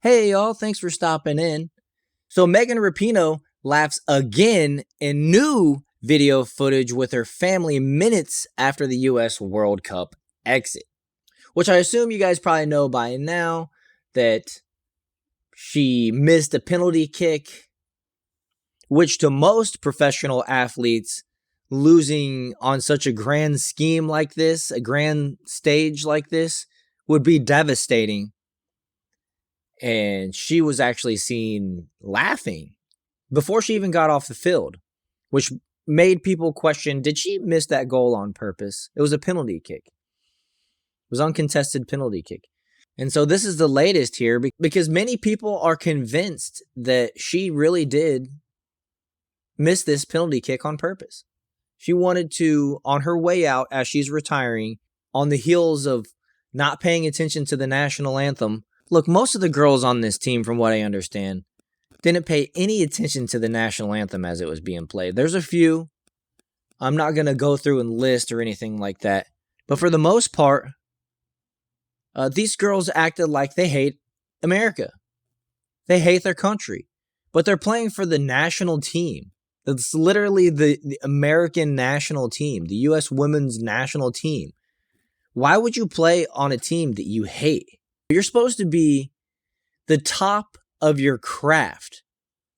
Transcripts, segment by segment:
Hey y'all, thanks for stopping in. So Megan Rapinoe laughs again in new video footage with her family minutes after the US World Cup exit, which I assume you guys probably know by now that she missed a penalty kick, which to most professional athletes, losing on such a grand scheme like this, a grand stage like this, would be devastating. And she was actually seen laughing before she even got off the field, which made people question, did she miss that goal on purpose? It was a penalty kick. It was uncontested penalty kick. And so this is the latest here because many people are convinced that she really did miss this penalty kick on purpose. She wanted to, on her way out as she's retiring, on the heels of not paying attention to the national anthem. Look, most of the girls on this team, from what I understand, didn't pay any attention to the national anthem as it was being played. There's a few. I'm not going to go through and list or anything like that. But for the most part, these girls acted like they hate America. They hate their country. But they're playing for the national team. It's literally the American national team, the U.S. women's national team. Why would you play on a team that you hate? You're supposed to be the top of your craft,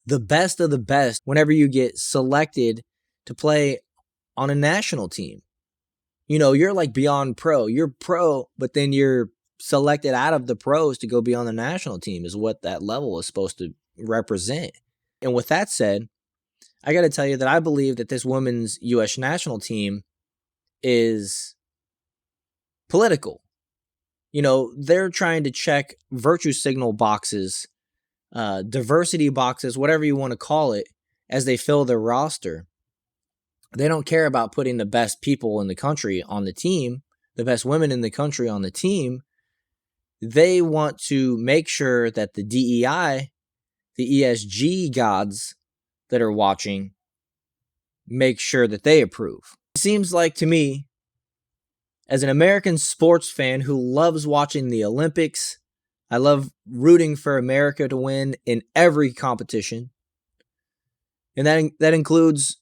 the best of the best whenever you get selected to play on a national team. You know, you're like beyond pro. You're pro, but then you're selected out of the pros to go be on the national team is what that level is supposed to represent. And with that said, I got to tell you that I believe that this women's U.S. national team is political. You know, they're trying to check virtue signal boxes, diversity boxes, whatever you want to call it, as they fill their roster. They don't care about putting the best people in the country on the team, the best women in the country on the team. They want to make sure that the DEI, the ESG gods that are watching, make sure that they approve. It seems like to me, as an American sports fan who loves watching the Olympics, I love rooting for America to win in every competition. And that includes,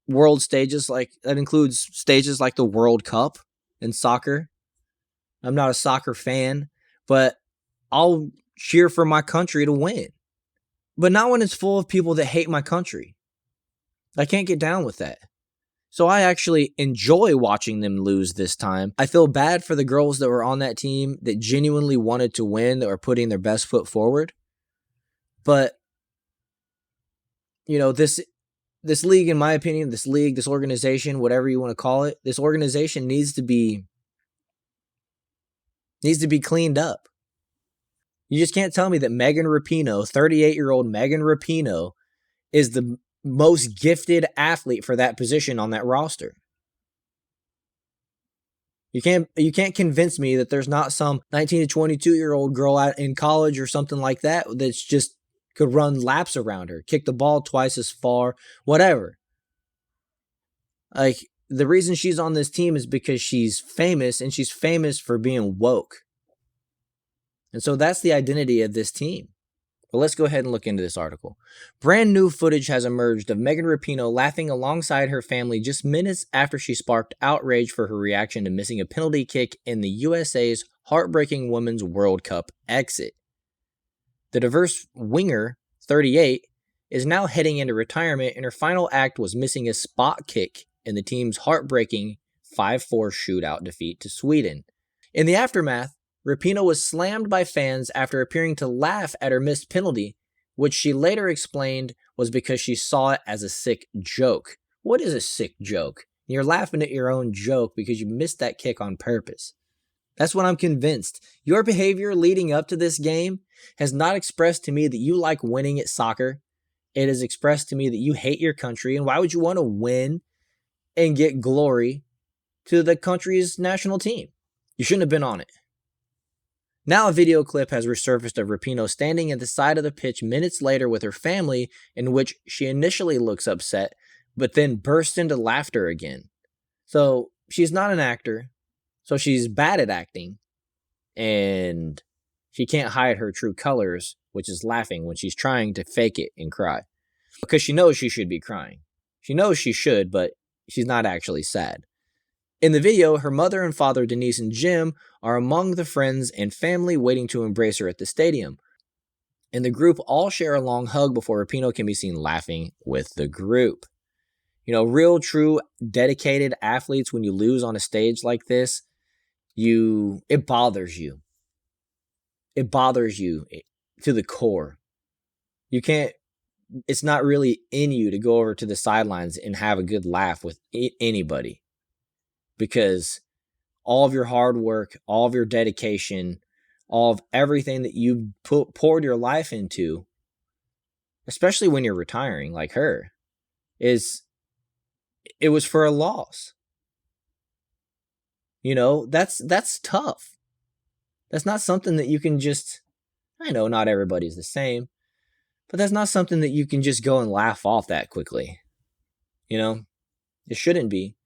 world stages that includes stages like the World Cup in soccer. I'm not a soccer fan, but I'll cheer for my country to win. But not when it's full of people that hate my country. I can't get down with that. So I actually enjoy watching them lose this time. I feel bad for the girls that were on that team that genuinely wanted to win, that were putting their best foot forward. But, this league, in my opinion, this organization, whatever you want to call it, this organization needs to be cleaned up. You just can't tell me that Megan Rapinoe, 38-year-old Megan Rapinoe, is the most gifted athlete for that position on that roster. You can't convince me that there's not some 19 to 22-year-old girl out in college or something like that that's just could run laps around her, kick the ball twice as far, whatever. Like, the reason she's on this team is because she's famous, and she's famous for being woke. And so that's the identity of this team. But let's go ahead and look into this article. Brand new footage has emerged of Megan Rapinoe laughing alongside her family just minutes after she sparked outrage for her reaction to missing a penalty kick in the USA's heartbreaking Women's World Cup exit. The diverse winger, 38, is now heading into retirement, and her final act was missing a spot kick in the team's heartbreaking 5-4 shootout defeat to Sweden. In the aftermath, Rapinoe was slammed by fans after appearing to laugh at her missed penalty, which she later explained was because she saw it as a sick joke. What is a sick joke? You're laughing at your own joke because you missed that kick on purpose. That's what I'm convinced. Your behavior leading up to this game has not expressed to me that you like winning at soccer. It has expressed to me that you hate your country, and why would you want to win and get glory to the country's national team? You shouldn't have been on it. Now a video clip has resurfaced of Rapinoe standing at the side of the pitch minutes later with her family, in which she initially looks upset, but then bursts into laughter again. So she's not an actor, so she's bad at acting, and She can't hide her true colors, which is laughing when she's trying to fake it and cry. Because she knows she should be crying. She knows she should, but she's not actually sad. In the video, her mother and father, Denise and Jim, are among the friends and family waiting to embrace her at the stadium. And the group all share a long hug before Rapinoe can be seen laughing with the group. You know, real, true, dedicated athletes, when you lose on a stage like this, it bothers you. It bothers you to the core. It's not really in you to go over to the sidelines and have a good laugh with anybody. Because all of your hard work, all of your dedication, all of everything that you've poured your life into, especially when you're retiring like her, it was for a loss. You know, that's tough. That's not something that you can just, I know not everybody's the same, but that's not something that you can just go and laugh off that quickly. You know, it shouldn't be.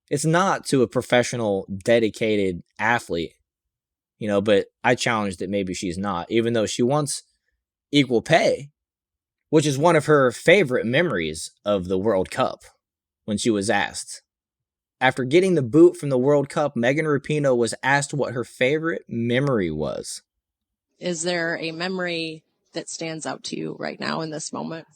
It's not to a professional, dedicated athlete, you know, but I challenge that maybe she's not, even though she wants equal pay, which is one of her favorite memories of the World Cup when she was asked. After getting the boot from the World Cup, Megan Rapinoe was asked what her favorite memory was. Is there a memory that stands out to you right now in this moment?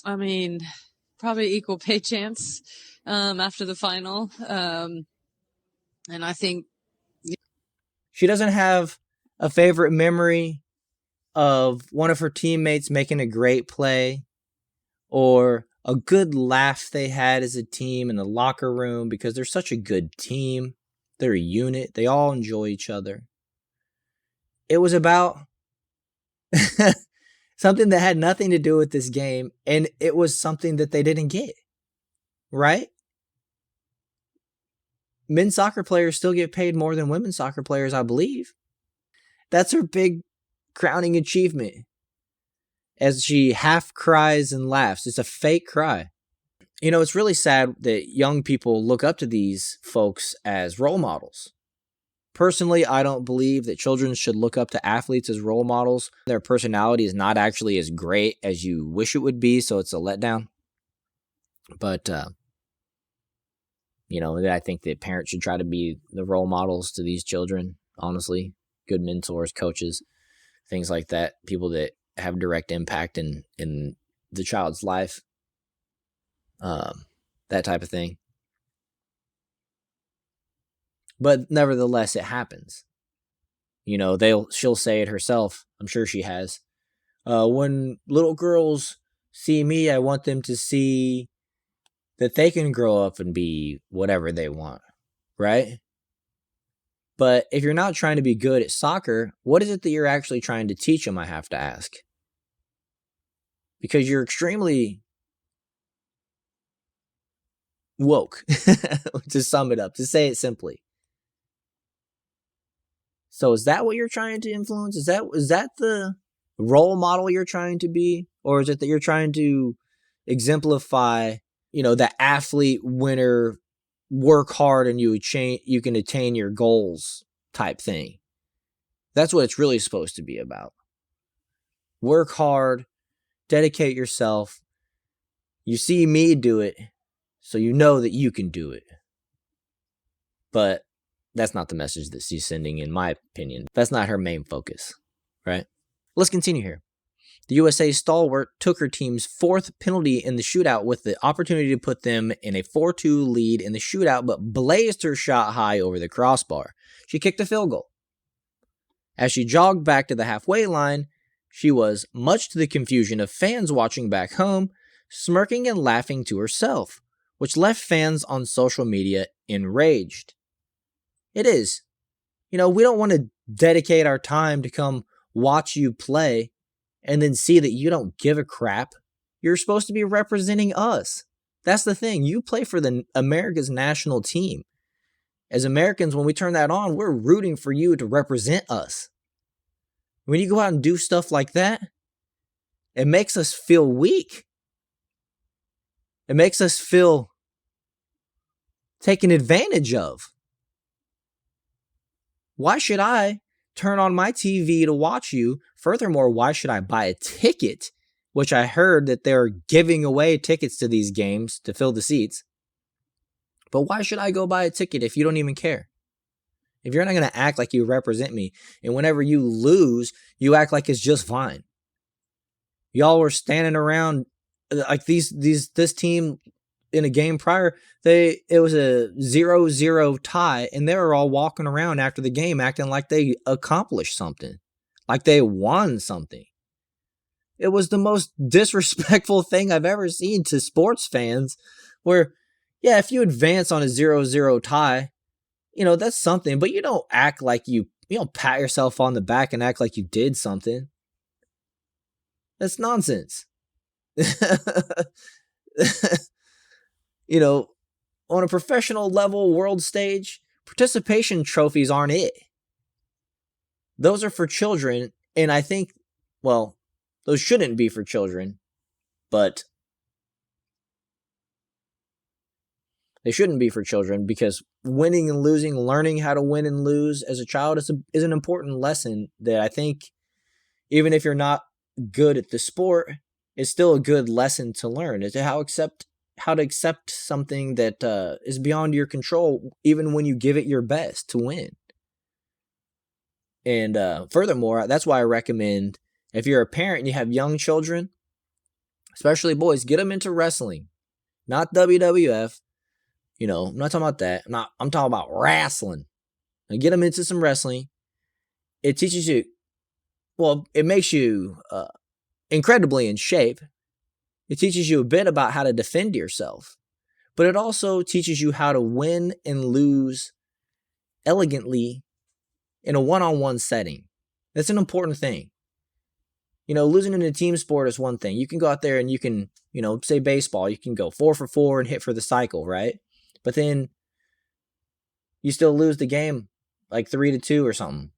I mean, probably equal pay chance after the final. And I think she doesn't have a favorite memory of one of her teammates making a great play or a good laugh they had as a team in the locker room, because they're such a good team. They're a unit. They all enjoy each other. It was about something that had nothing to do with this game, and it was something that they didn't get, right? Men's soccer players still get paid more than women's soccer players, I believe. That's her big crowning achievement, as she half cries and laughs. It's a fake cry. You know, it's really sad that young people look up to these folks as role models. Personally, I don't believe that children should look up to athletes as role models. Their personality is not actually as great as you wish it would be, so it's a letdown. But, you know, I think that parents should try to be the role models to these children, honestly. Good mentors, coaches, things like that. People that have direct impact in the child's life. That type of thing. But nevertheless, it happens. You know, she'll say it herself. I'm sure she has. When little girls see me, I want them to see that they can grow up and be whatever they want, right? But if you're not trying to be good at soccer, what is it that you're actually trying to teach them, I have to ask? Because you're extremely woke, to sum it up, to say it simply. So is that what you're trying to influence? Is that the role model you're trying to be? Or is it that you're trying to exemplify, you know, the athlete winner, work hard and you can attain your goals type thing? That's what it's really supposed to be about. Work hard, dedicate yourself. You see me do it, so you know that you can do it. But that's not the message that she's sending, in my opinion. That's not her main focus, right? Let's continue here. The USA stalwart took her team's fourth penalty in the shootout with the opportunity to put them in a 4-2 lead in the shootout, but blazed her shot high over the crossbar. She kicked a field goal. As she jogged back to the halfway line, she was, much to the confusion of fans watching back home, smirking and laughing to herself, which left fans on social media enraged. It is. You know, we don't want to dedicate our time to come watch you play and then see that you don't give a crap. You're supposed to be representing us. That's the thing. You play for America's national team. As Americans, when we turn that on, we're rooting for you to represent us. When you go out and do stuff like that, it makes us feel weak. It makes us feel taken advantage of. Why should I turn on my TV to watch you? Furthermore, why should I buy a ticket, which I heard that they're giving away tickets to these games to fill the seats? But why should I go buy a ticket if you don't even care? If you're not going to act like you represent me, and whenever you lose, you act like it's just fine. Y'all were standing around like this team in a game prior, it was a 0-0 tie, and they were all walking around after the game acting like they accomplished something, like they won something. It was the most disrespectful thing I've ever seen to sports fans, where, yeah, if you advance on a 0-0 tie, that's something, but you don't act like you don't pat yourself on the back and act like you did something. That's nonsense. On a professional level world stage, participation trophies aren't it. Those are for children, and I think, well, those shouldn't be for children, but they shouldn't be for children, because winning and losing, learning how to win and lose as a child is an important lesson that I think, even if you're not good at the sport, is still a good lesson to learn. Is how to accept something that is beyond your control, even when you give it your best to win. And furthermore, that's why I recommend, if you're a parent and you have young children, especially boys, get them into wrestling, not WWF. I'm not talking about that. I'm talking about wrestling. And get them into some wrestling. It teaches you, it makes you incredibly in shape. It teaches you a bit about how to defend yourself, but it also teaches you how to win and lose elegantly in a one-on-one setting. That's an important thing. Losing in a team sport is one thing. You can go out there and you can, say baseball, you can go 4 for 4 and hit for the cycle, right? But then you still lose the game like 3-2 or something.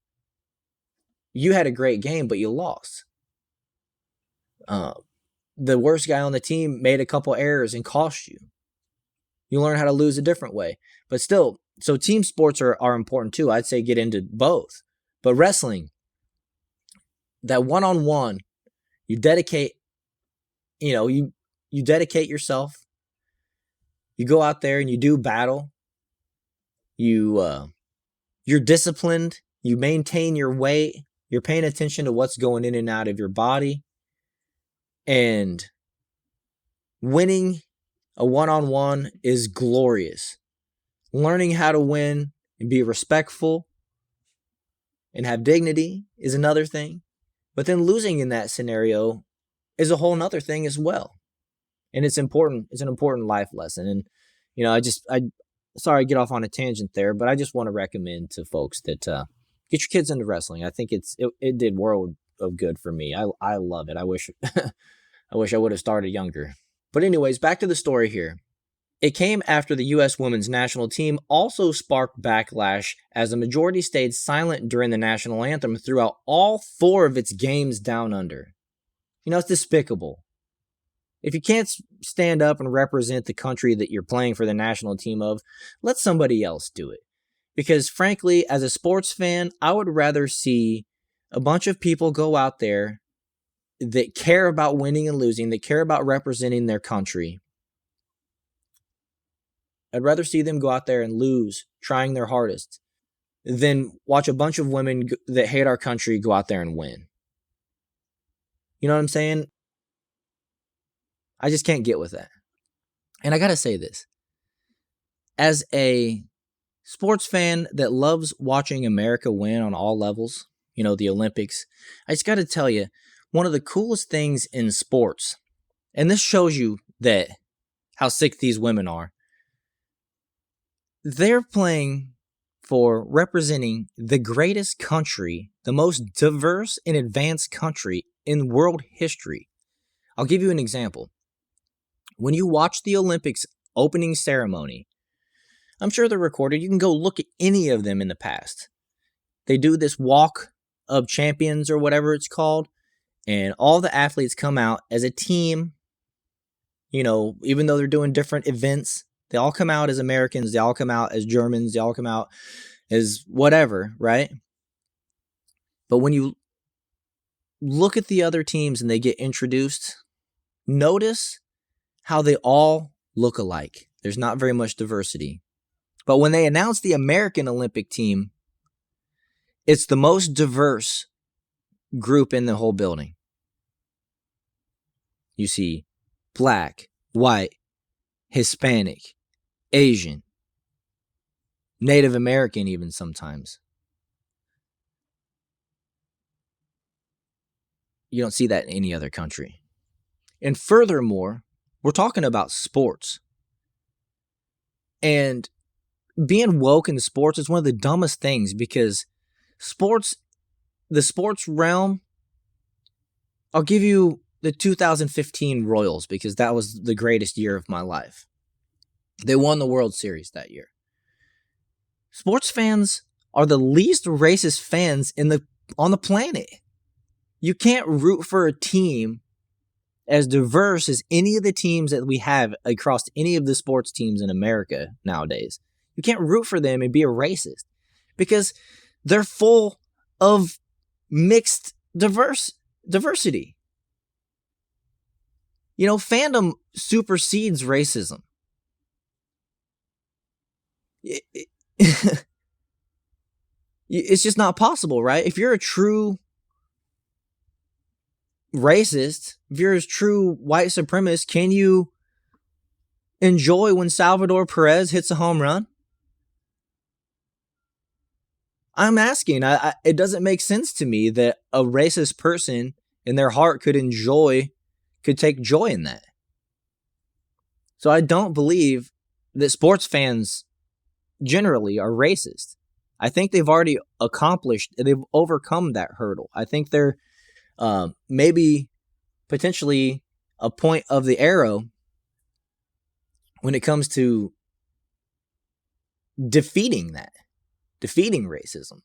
You had a great game, but you lost. The worst guy on the team made a couple errors and cost you. You learn how to lose a different way. But still, so team sports are important too. I'd say get into both. But wrestling, that one-on-one, you dedicate, you dedicate yourself. You go out there and you do battle. You're disciplined. You maintain your weight. You're paying attention to what's going in and out of your body. And winning a one-on-one is glorious. Learning how to win and be respectful and have dignity is another thing. But then losing in that scenario is a whole nother thing as well. And it's important. It's an important life lesson. And, sorry I get off on a tangent there, but I just want to recommend to folks that get your kids into wrestling. I think it did world of good for me. I love it. I wish I would have started younger. But anyways, back to the story here. It came after the U.S. women's national team also sparked backlash, as the majority stayed silent during the national anthem throughout all 4 of its games down under. It's despicable. If you can't stand up and represent the country that you're playing for the national team of, let somebody else do it. Because frankly, as a sports fan, I would rather see a bunch of people go out there that care about winning and losing, that care about representing their country. I'd rather see them go out there and lose, trying their hardest, than watch a bunch of women that hate our country go out there and win. You know what I'm saying? I just can't get with that. And I got to say this. As a sports fan that loves watching America win on all levels, the Olympics, I just got to tell you, one of the coolest things in sports, and this shows you that how sick these women are, they're playing for representing the greatest country, the most diverse and advanced country in world history. I'll give you an example. When you watch the Olympics opening ceremony, I'm sure they're recorded. You can go look at any of them in the past. They do this walk of champions or whatever it's called, and all the athletes come out as a team, even though they're doing different events. They all come out as Americans. They all come out as Germans. They all come out as whatever, right? But when you look at the other teams and they get introduced, notice how they all look alike. There's not very much diversity. But when they announce the American Olympic team, it's the most diverse group in the whole building. You see black, white, Hispanic, Asian, Native American even sometimes. You don't see that in any other country. And furthermore, we're talking about sports. And being woke in sports is one of the dumbest things, because the sports realm, I'll give you the 2015 Royals, because that was the greatest year of my life. They won the World Series that year. Sports fans are the least racist fans on the planet. You can't root for a team as diverse as any of the teams that we have across any of the sports teams in America nowadays. You can't root for them and be a racist, because they're full of mixed diversity. Fandom supersedes racism. It's just not possible, right? If you're a true racist, if you're a true white supremacist, can you enjoy when Salvador Perez hits a home run? I'm asking. It doesn't make sense to me that a racist person in their heart could take joy in that. So I don't believe that sports fans generally are racist. I think they've already they've overcome that hurdle. I think they're maybe potentially a point of the arrow when it comes to defeating racism.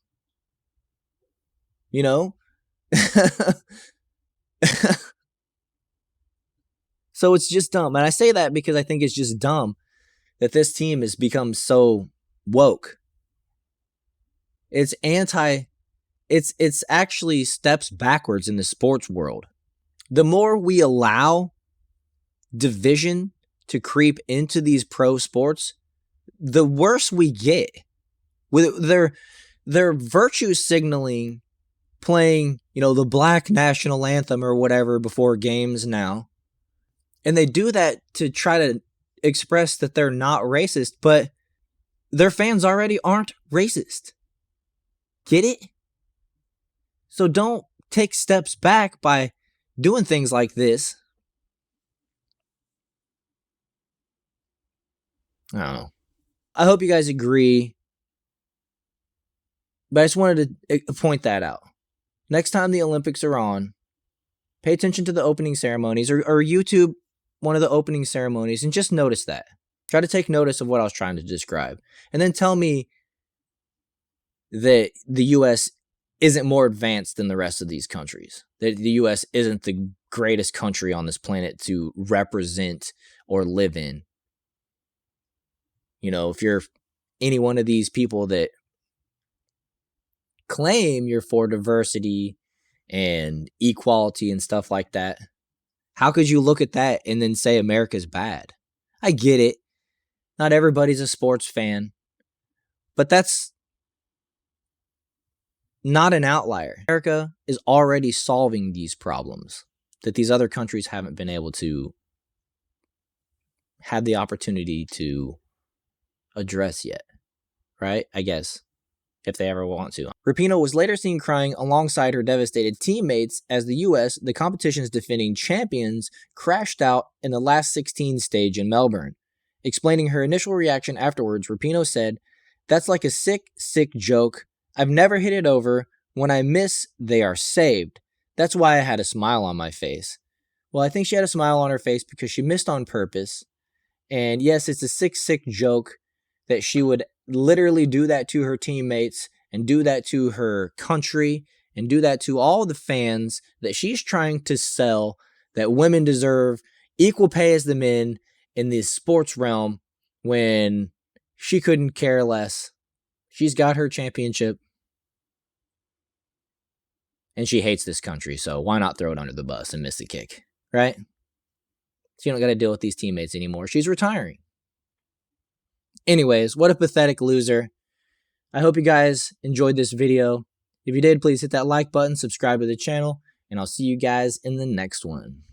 So it's just dumb. And I say that because I think it's just dumb that this team has become so woke. It's actually steps backwards in the sports world. The more we allow division to creep into these pro sports, the worse we get. With their virtue signaling, playing, the black national anthem or whatever before games now. And they do that to try to express that they're not racist, but their fans already aren't racist. Get it? So don't take steps back by doing things like this. I don't know. I hope you guys agree. But I just wanted to point that out. Next time the Olympics are on, pay attention to the opening ceremonies, or YouTube one of the opening ceremonies, and just notice that. Try to take notice of what I was trying to describe. And then tell me that the U.S. isn't more advanced than the rest of these countries. That the U.S. isn't the greatest country on this planet to represent or live in. If you're any one of these people that claim you're for diversity and equality and stuff like that, how could you look at that and then say America's bad? I get it. Not everybody's a sports fan, but that's not an outlier. America is already solving these problems that these other countries haven't been able to have the opportunity to address yet, right? I guess, if they ever want to. Rapinoe was later seen crying alongside her devastated teammates as the U.S., the competition's defending champions, crashed out in the last 16 stage in Melbourne. Explaining her initial reaction afterwards, Rapinoe said, "That's like a sick, sick joke. I've never hit it over. When I miss, they are saved. That's why I had a smile on my face." Well, I think she had a smile on her face because she missed on purpose. And yes, it's a sick, sick joke that she would literally do that to her teammates and do that to her country and do that to all the fans that she's trying to sell that women deserve equal pay as the men in the sports realm, when she couldn't care less. She's got her championship. And she hates this country, so why not throw it under the bus and miss the kick, right? She don't got to deal with these teammates anymore. She's retiring. Anyways, what a pathetic loser. I hope you guys enjoyed this video. If you did, please hit that like button, subscribe to the channel, and I'll see you guys in the next one.